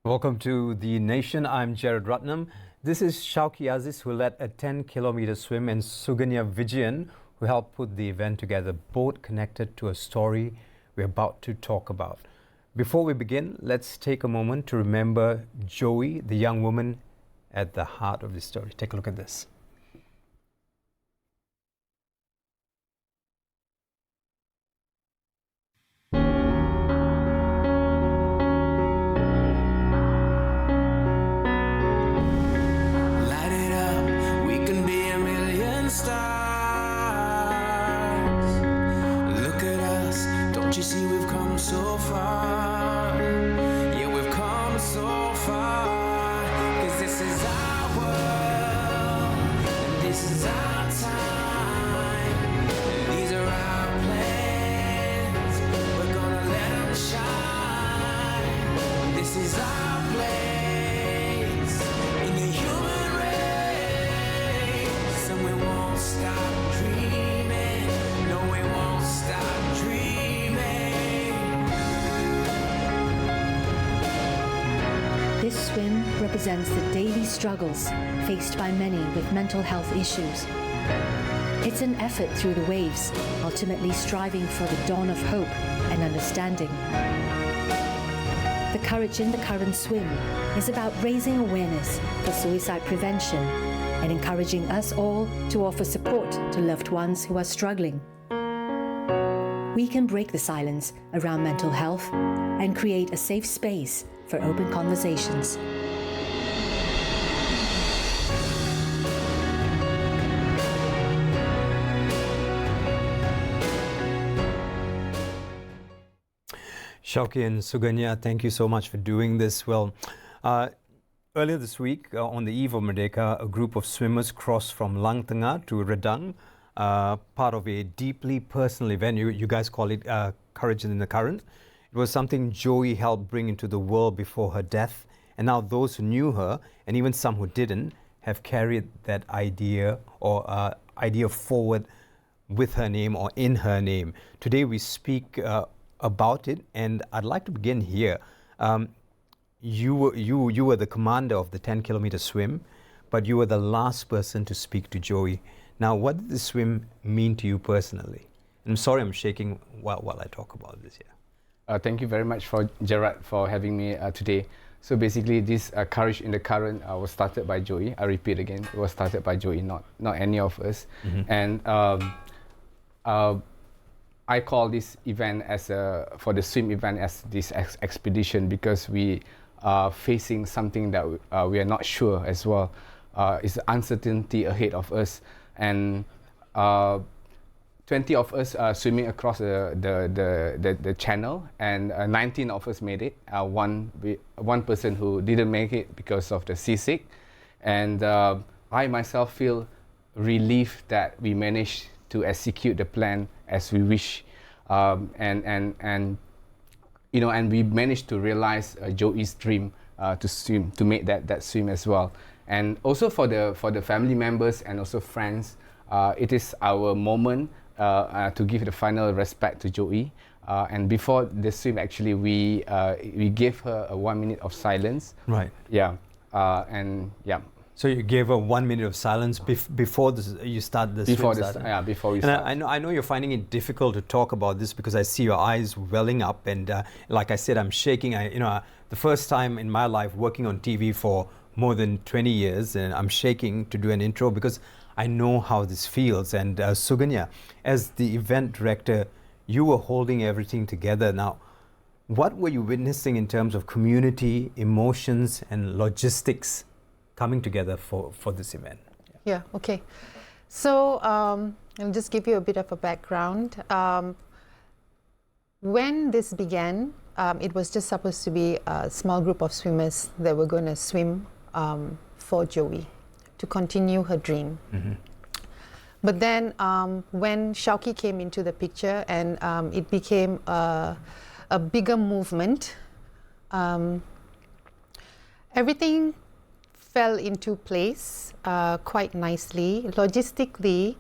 Welcome to The Nation. I'm GERARD RATNAM. This is SHAUQIE AZIZ, who led a 10-kilometer swim, and SUGANIA VIJAYAN, who helped put the event together, both connected to a story we're about to talk about. Before we begin, let's take a moment to remember Joey, the young woman at the heart of this story. Take a look at this. You see, we've come so far. Yeah, we've come so far. 'Cause this is our world, and this is our time, and these are our plans. We're gonna let them shine. This is our place in the human race, and we won't stop dreaming. No, we won't stop dreaming. This swim represents the daily struggles faced by many with mental health issues. It's an effort through the waves, ultimately striving for the dawn of hope and understanding. The Courage in the Current swim is about raising awareness for suicide prevention and encouraging us all to offer support to loved ones who are struggling. We can break the silence around mental health and create a safe space for open conversations. SHAUQIE and SUGANIA, thank you so much for doing this. Well, earlier this week, on the eve of Merdeka, a group of swimmers crossed from Lang Tengah to Redang, part of a deeply personal event. You guys call it Courage in the Current. It was something Joey helped bring into the world before her death, and now those who knew her, and even some who didn't, have carried that idea forward with her name or in her name. Today we speak about it, and I'd like to begin here. You were the commander of the 10-kilometer swim, but you were the last person to speak to Joey. Now, what did the swim mean to you personally? And I'm sorry I'm shaking while I talk about this here. Thank you very much for GERARD for having me today. So basically, this Courage in the Current was started by Joey. I repeat again, it was started by Joey, not any of us. Mm-hmm. And I call this event for the swim event as this expedition, because we are facing something that we are not sure as well. It's uncertainty ahead of us, and 20 of us swimming across the channel, and 19 of us made it. One person who didn't make it because of the seasick, and I myself feel relieved that we managed to execute the plan as we wish, and we managed to realize Joey's dream to swim, to make that swim as well. And also for the family members and also friends, it is our moment to give the final respect to Joey. And before the swim, actually, we gave her a 1 minute of silence. Right. Yeah. And yeah. So you gave her 1 minute of silence before you start the swim? Before we start. And I know you're finding it difficult to talk about this, because I see your eyes welling up, and like I said, I'm shaking. The first time in my life working on TV for more than 20 years, and I'm shaking to do an intro because I know how this feels. And SUGANIA, as the event director, you were holding everything together. Now, what were you witnessing in terms of community, emotions, and logistics coming together for this event? Yeah, okay. So I'll just give you a bit of a background. When this began, it was just supposed to be a small group of swimmers that were going to swim for Joey to continue her dream. Mm-hmm. But then when SHAUQIE came into the picture, and it became a bigger movement, everything fell into place quite nicely. Logistically,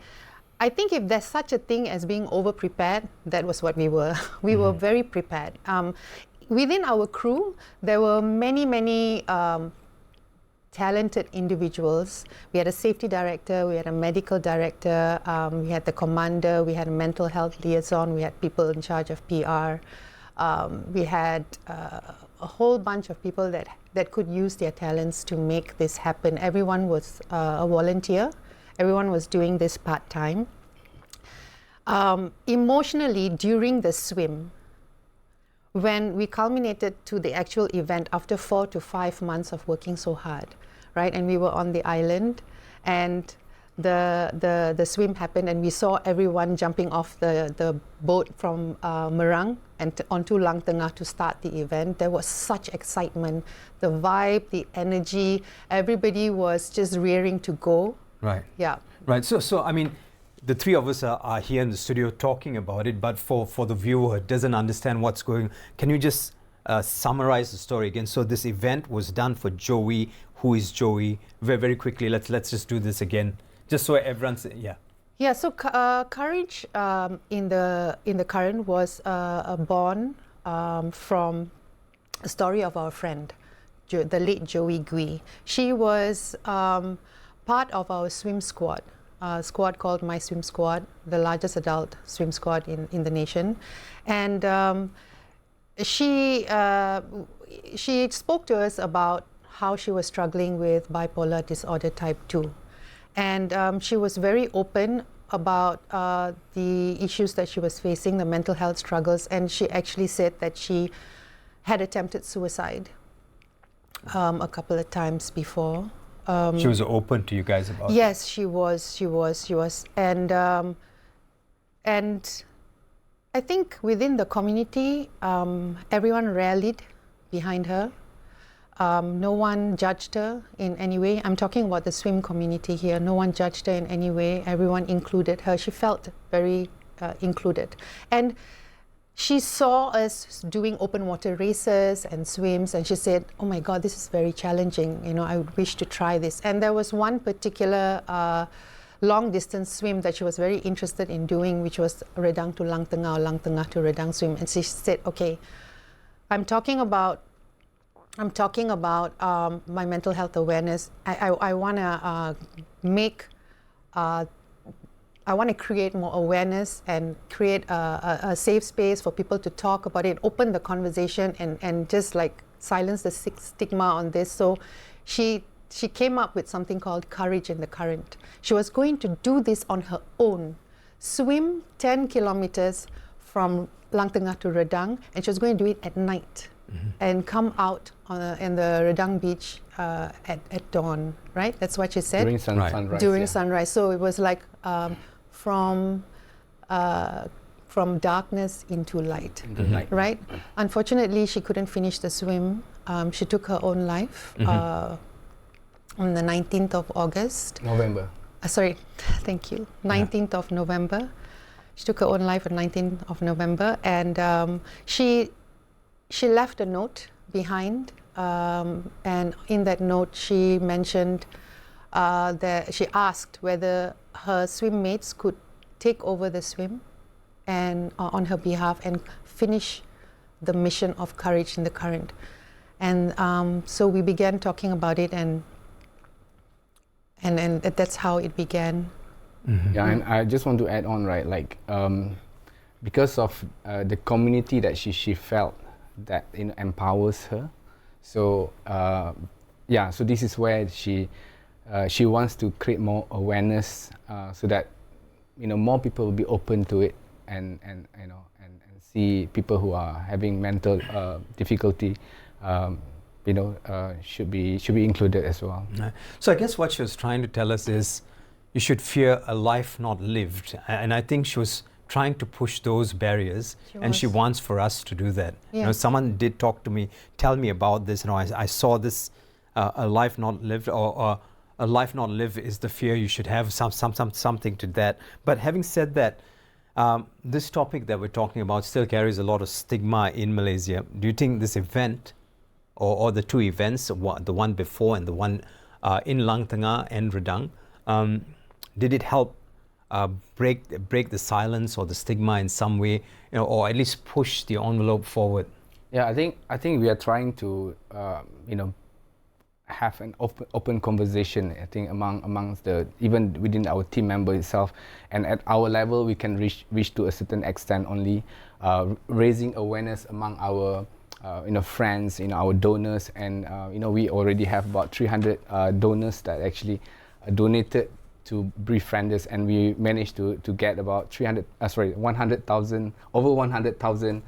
I think if there's such a thing as being over-prepared, that was what we were. We were very prepared. within our crew, there were many talented individuals. We had a safety director, we had a medical director, we had the commander, we had a mental health liaison, we had people in charge of PR. We had a whole bunch of people that could use their talents to make this happen. Everyone was a volunteer. Everyone was doing this part-time. Emotionally, during the swim, when we culminated to the actual event after 4 to 5 months of working so hard, right? And we were on the island, and the swim happened, and we saw everyone jumping off the boat from Merang and onto Lang Tengah to start the event. There was such excitement, the vibe, the energy. Everybody was just rearing to go. Right. Yeah. Right. So I mean, the three of us are here in the studio talking about it, but for the viewer who doesn't understand what's going, can you just summarize the story again? So this event was done for Joey. Who is Joey? Very, very quickly, let's just do this again, just so everyone's, yeah. Yeah, so Courage in the current was born from a story of our friend, the late Joey Gui. She was part of our swim squad, a squad called My Swim Squad, the largest adult swim squad in the nation. And she spoke to us about how she was struggling with bipolar disorder type 2. And she was very open about the issues that she was facing, the mental health struggles, and she actually said that she had attempted suicide a couple of times before. She was open to you guys about it? Yes, she was. And I think within the community, everyone rallied behind her. No one judged her in any way. I'm talking about the swim community here. No one judged her in any way. Everyone included her. She felt very included. And she saw us doing open water races and swims, and she said, oh my God, this is very challenging. You know, I would wish to try this. And there was one particular long distance swim that she was very interested in doing, which was Redang to Lang Tengah or Lang Tengah to Redang swim. And she said, okay, I'm talking about my mental health awareness. I want to I want to create more awareness and create a safe space for people to talk about it, open the conversation, and just like silence the stigma on this. So she came up with something called Courage in the Current. She was going to do this on her own, swim 10 kilometers from Lang Tengah to Redang, and she was going to do it at night. Mm-hmm. And come out in the Redang beach at dawn, right? That's what she said. During sunrise. During sunrise. So it was like from darkness into light, right? Unfortunately, she couldn't finish the swim. She took her own life on the 19th of August. November. Sorry, thank you. 19th of November. She took her own life on 19th of November, and she left a note behind, and in that note she mentioned that she asked whether her swim mates could take over the swim and on her behalf and finish the mission of Courage in the Current. And so we began talking about it, and that's how it began. Mm-hmm. Yeah, and I just want to add on, right, like because of the community that she felt that empowers her. So so this is where she wants to create more awareness so that more people will be open to it, and see people who are having mental difficulty should be included as well. So I guess what she was trying to tell us is you should fear a life not lived, and I think she was trying to push those barriers, and she wants for us to do that. Yeah. Someone did tell me about this. I saw this, a life not lived, or a life not lived is the fear you should have, something to that. But having said that, this topic that we're talking about still carries a lot of stigma in Malaysia. Do you think this event, or the two events, the one before and the one in Lang Tengah and Redang, did it help break the silence or the stigma in some way, or at least push the envelope forward? Yeah, I think we are trying to have an open conversation. I think amongst the, even within our team member itself, and at our level we can reach to a certain extent only, raising awareness among our friends, our donors, and we already have about 300 donors that actually donated to Befrienders, and we managed to get about 100,000, over 100,000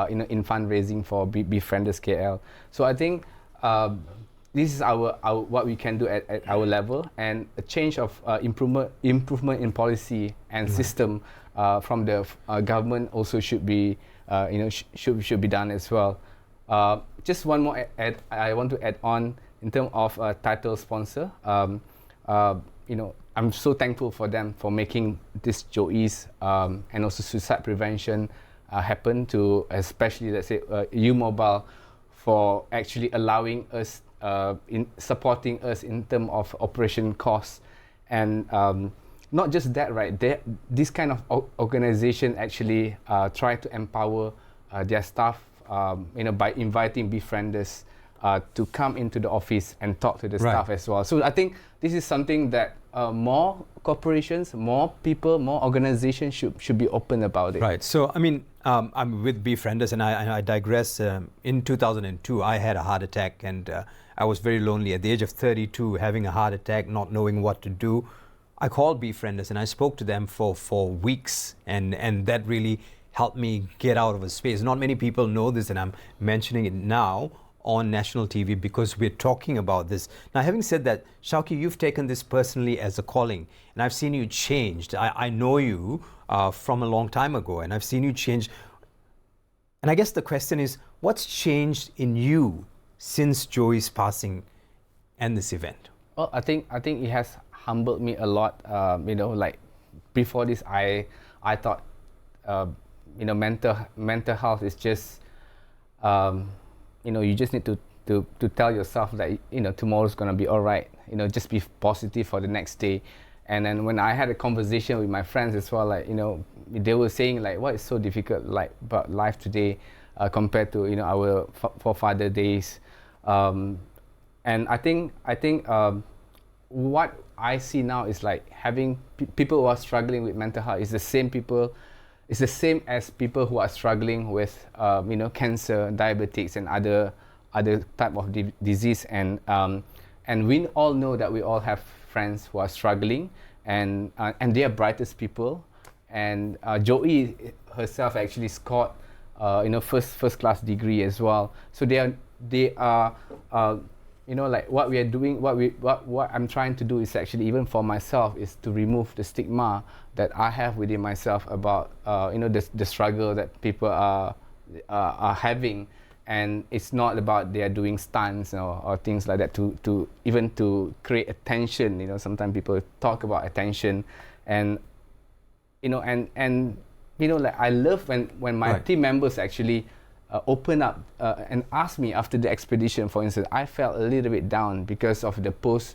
in fundraising for Befrienders KL. So I think this is our what we can do at our level, and a change of improvement in policy and system from the government also should be should be done as well. Just one more I want to add on in terms of title sponsor. I'm so thankful for them for making this JOEs and also suicide prevention happen, to especially, let's say, U-Mobile, for actually allowing us, in supporting us in terms of operation costs. And not just that, right? This kind of organization actually try to empower their staff, by inviting Befrienders to come into the office and talk to the staff as well. So I think this is something that more corporations, more people, more organizations should be open about it. Right. So, I mean, I'm with Befrienders, and I digress. In 2002, I had a heart attack, and I was very lonely. At the age of 32, having a heart attack, not knowing what to do, I called Befrienders, and I spoke to them for weeks, and that really helped me get out of a space. Not many people know this, and I'm mentioning it now on national TV because we're talking about this. Now, having said that, SHAUQIE, you've taken this personally as a calling, and I've seen you changed. I know you from a long time ago, and I've seen you change. And I guess the question is, what's changed in you since Joey's passing and this event? Well, I think it has humbled me a lot. Like before this, I thought, mental health is just, you just need to tell yourself that, tomorrow's going to be all right. Just be positive for the next day. And then when I had a conversation with my friends as well, like, they were saying, like, what is so difficult, like, about life today compared to, our forefather days. And I think what I see now is like having people who are struggling with mental health is the same people. It's the same as people who are struggling with, cancer, diabetics, and other type of disease. And we all know that we all have friends who are struggling, and they are brightest people. And Joey herself actually scored, first class degree as well. So they are. Like what we are doing, what I'm trying to do is actually, even for myself, is to remove the stigma that I have within myself about the struggle that people are having. And it's not about they are doing stunts or things like that to even to create attention. Sometimes people talk about attention, and like I love when my team members actually open up and ask me after the expedition. For instance, I felt a little bit down because of the post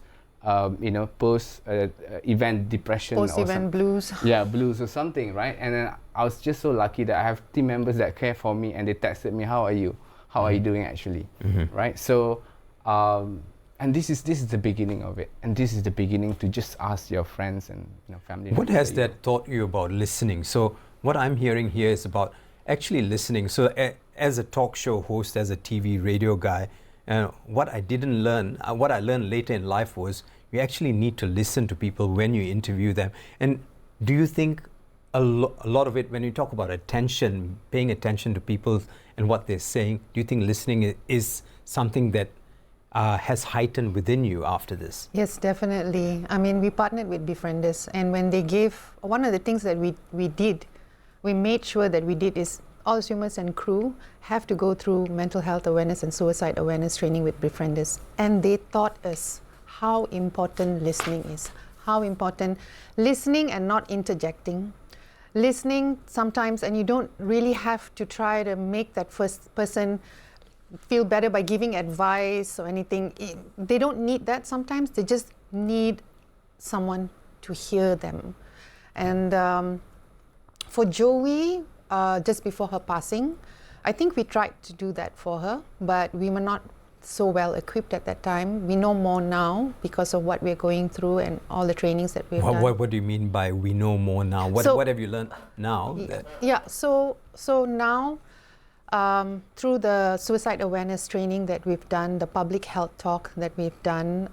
event depression, post-event blues. Yeah, blues or something, right? And then I was just so lucky that I have team members that care for me, and they texted me, "How are you? How are you doing actually?" Right? So, and this is the beginning of it, and this is the beginning to just ask your friends and family. What has that taught you about listening? So, what I'm hearing here is about actually listening. So, as a talk show host, as a TV radio guy, what I didn't learn, what I learned later in life was you actually need to listen to people when you interview them. And do you think a lot of it, when you talk about attention, paying attention to people and what they're saying, do you think listening is something that has heightened within you after this? Yes, definitely. I mean, we partnered with Befrienders, and when they gave, one of the things that we made sure that we did is all swimmers and crew have to go through mental health awareness and suicide awareness training with Befrienders. And they taught us how important listening is, how important listening and not interjecting. Listening sometimes, and you don't really have to try to make that first person feel better by giving advice or anything. They don't need that sometimes. They just need someone to hear them. And for Joey, just before her passing, I think we tried to do that for her, but we were not so well equipped at that time. We know more now because of what we're going through and all the trainings that we've done. What do you mean by we know more now? What have you learned now? So now, through the suicide awareness training that we've done, the public health talk that we've done,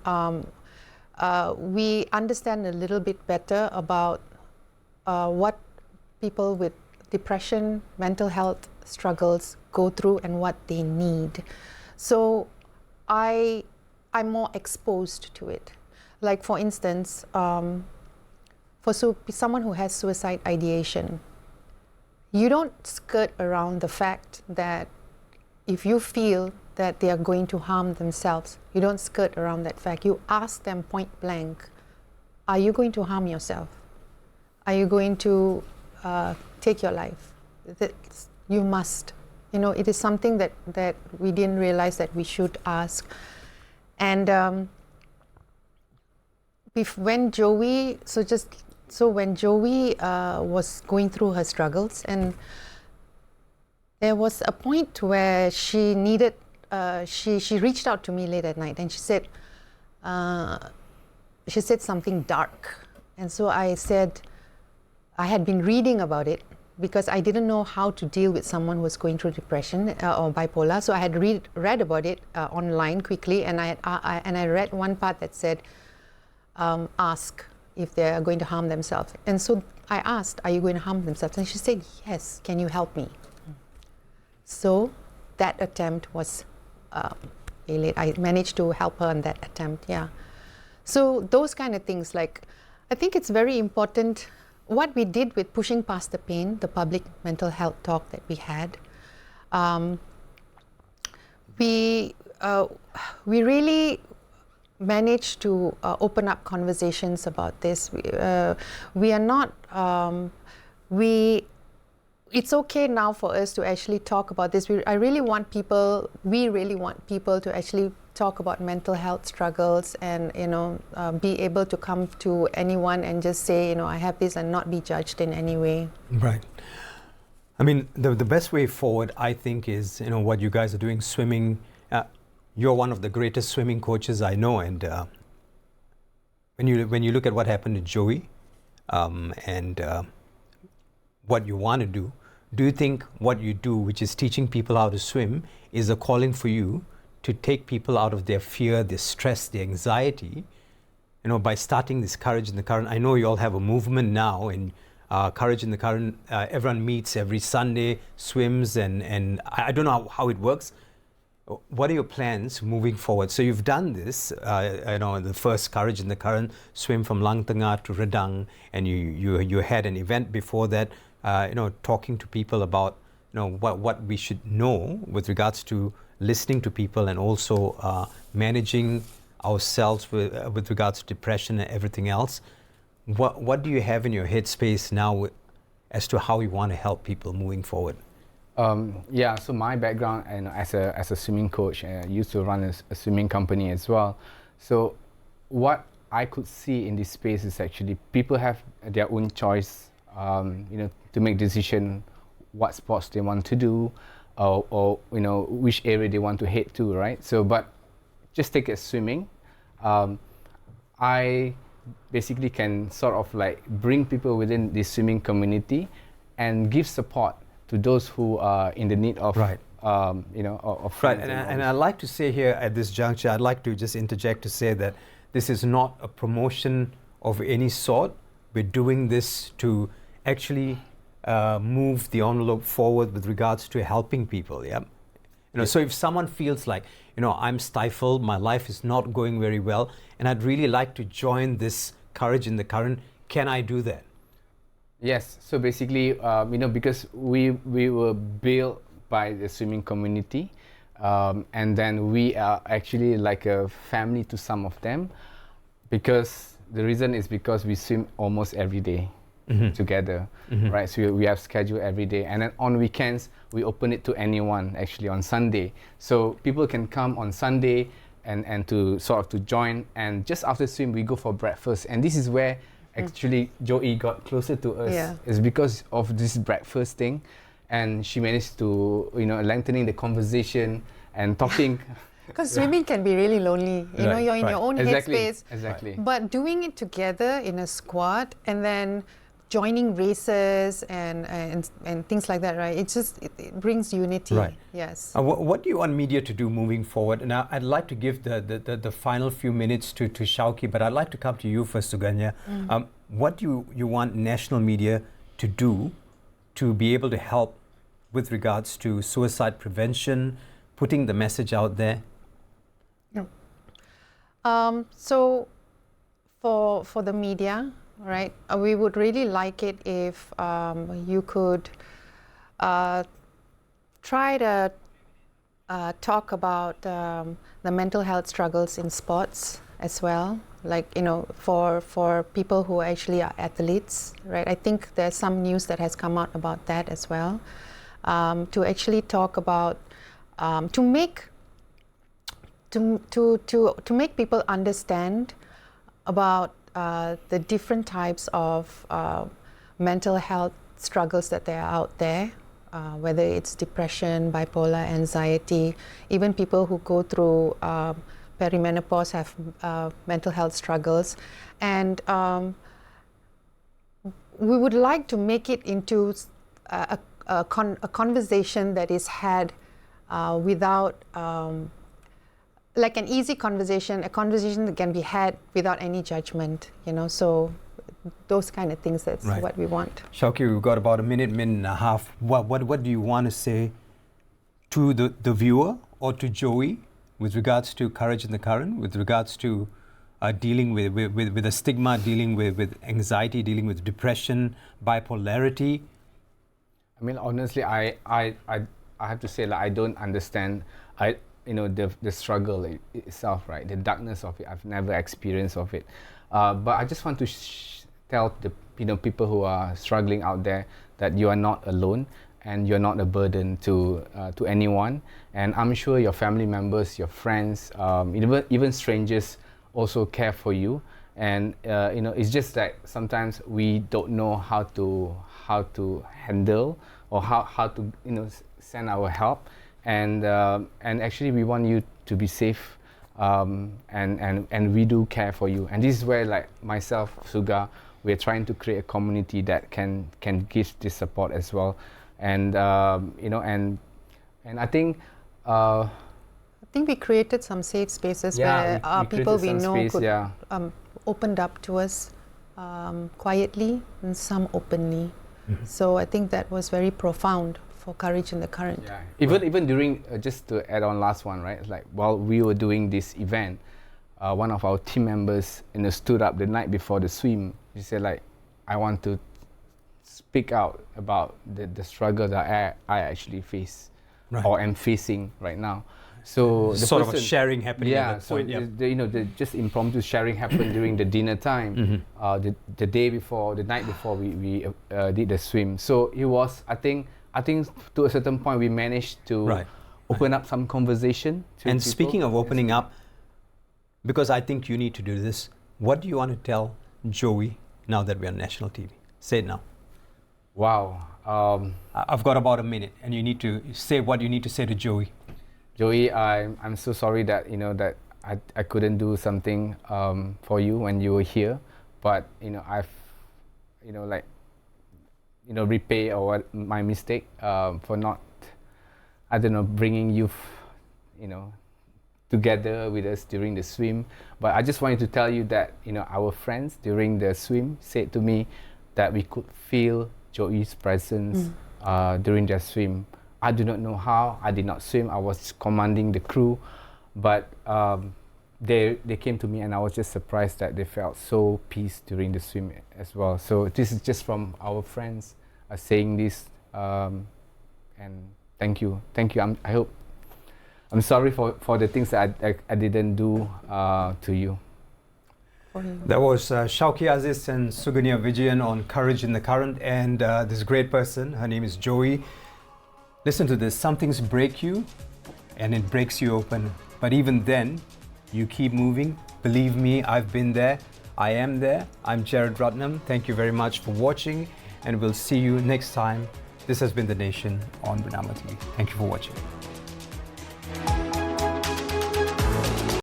we understand a little bit better about what people with depression, mental health struggles go through and what they need. So I'm more exposed to it. Like for instance, for someone who has suicide ideation, you don't skirt around the fact that if you feel that they are going to harm themselves, you don't skirt around that fact. You ask them point blank, are you going to harm yourself? Are you going to take your life? You must. You know, it is something that we didn't realize that we should ask. And when Joey was going through her struggles, and there was a point where she needed, she reached out to me late at night, and she said something dark. And so I said, I had been reading about it because I didn't know how to deal with someone who was going through depression or bipolar. So I had read about it online quickly, and I read one part that said, ask if they are going to harm themselves. And so I asked, are you going to harm themselves? And she said, yes, can you help me? So that attempt was failed. I managed to help her on that attempt, yeah. So those kind of things, like, I think it's very important what we did with Pushing Past the Pain, the public mental health talk that we had. We really managed to open up conversations about this. We are not, it's okay now for us to actually talk about this. We really want people to actually talk about mental health struggles, and be able to come to anyone and just say, I have this, and not be judged in any way. Right. I mean, the best way forward, I think, is what you guys are doing, swimming. You're one of the greatest swimming coaches I know, and when you look at what happened to Joey, and what you want to do you think what you do, which is teaching people how to swim, is a calling for you to take people out of their fear, their stress, their anxiety, by starting this Courage in the Current? I know you all have a movement now, and Courage in the Current, everyone meets every Sunday, swims, and I don't know how it works. What are your plans moving forward? So you've done this, the first Courage in the Current swim from Langtengah to Redang, and you had an event before that, talking to people about what we should know with regards to listening to people, and also managing ourselves with regards to depression and everything else. What do you have in your headspace now as to how you want to help people moving forward? So my background, as a swimming coach, I used to run a swimming company as well. So what I could see in this space is actually people have their own choice, to make decision what sports they want to do, or which area they want to head to, right? So, but just take it swimming. I basically can sort of like bring people within the swimming community and give support to those who are in the need of, right. Of right. And I'd like to say here at this juncture, I'd like to just interject to say that this is not a promotion of any sort. We're doing this to actually move the envelope forward with regards to helping people. Yeah. So if someone feels like, I'm stifled, my life is not going very well, and I'd really like to join this Courage in the Current, can I do that? Yes. So basically, because we were built by the swimming community, and then we are actually like a family to some of them, because the reason is because we swim almost every day. Mm-hmm. Together, mm-hmm. Right? So we have schedule every day, and then on weekends we open it to anyone. Actually, on Sunday, so people can come on Sunday and to sort of to join. And just after swim, we go for breakfast, and this is where actually Joey got closer to us. Yeah. Is because of this breakfast thing, and she managed to, lengthening the conversation and talking. Because swimming can be really lonely. You know, Right, you're in your own headspace. Exactly. But doing it together in a squad and then joining races and things like that, right? It brings unity. Right. Yes. What do you want media to do moving forward? Now, I'd like to give the final few minutes to SHAUQIE, but I'd like to come to you first, Suganya. What do you want national media to do to be able to help with regards to suicide prevention, putting the message out there? So for the media, right, we would really like it if you could try to talk about the mental health struggles in sports as well, like, for people who actually are athletes, right? I think there's some news that has come out about that as well, to actually talk about, to make people understand about the different types of mental health struggles that there are out there, whether it's depression, bipolar, anxiety, even people who go through perimenopause have mental health struggles. And we would like to make it into a conversation that is had without like an easy conversation, a conversation that can be had without any judgment, so those kind of things, that's Right. what we want. SHAUQIE, we've got about a minute and a half. What do you want to say to the viewer or to Joey with regards to Courage in the Current, with regards to dealing with the stigma, dealing with anxiety, dealing with depression, bipolarity? I mean, honestly, I have to say, like, I don't understand. The struggle itself, right? The darkness of it. I've never experienced of it, but I just want to tell the people who are struggling out there that you are not alone and you're not a burden to anyone. And I'm sure your family members, your friends, even strangers also care for you. And it's just that sometimes we don't know how to handle or how to send our help. And actually, we want you to be safe, and we do care for you. And this is where, like myself, Suga, we're trying to create a community that can give this support as well. And and I think we created some safe spaces where people we know could opened up to us quietly and some openly. So I think that was very profound for Courage in the Current. Yeah. Even during, just to add on last one, right? Like while we were doing this event, one of our team members stood up the night before the swim. He said, like, I want to speak out about the struggle that I actually face, Right. or am facing right now. So the sort of a sharing happening at that so point. the just impromptu sharing happened during the dinner time, the day before, the night before we did the swim. So it was, I think to a certain point we managed to open up some conversation to And people. speaking of opening up, because I think you need to do this, what do you want to tell Joey now that we're on national TV? Say it now. Wow. I've got about a minute, and you need to say what you need to say to Joey. Joey, I'm so sorry that that I couldn't do something for you when you were here, but I've repay or my mistake for not, I don't know, bringing you together with us during the swim. But I just wanted to tell you that our friends during the swim said to me that we could feel Joey's presence during their swim. I do not know how. I did not swim. I was commanding the crew, but they came to me, and I was just surprised that they felt so peace during the swim as well. So this is just from our friends saying this, and thank you. I'm sorry for the things that I didn't do to you. That was SHAUQIE AZIZ and SUGANIA VIJAYAN on Courage in the Current, and this great person, her name is Joey. Listen to this, some things break you and it breaks you open, but even then you keep moving. Believe me, I've been there, I am there. I'm GERARD. Thank you very much for watching, and we'll see you next time This has been The Nation on Bernama TV. Thank you for watching.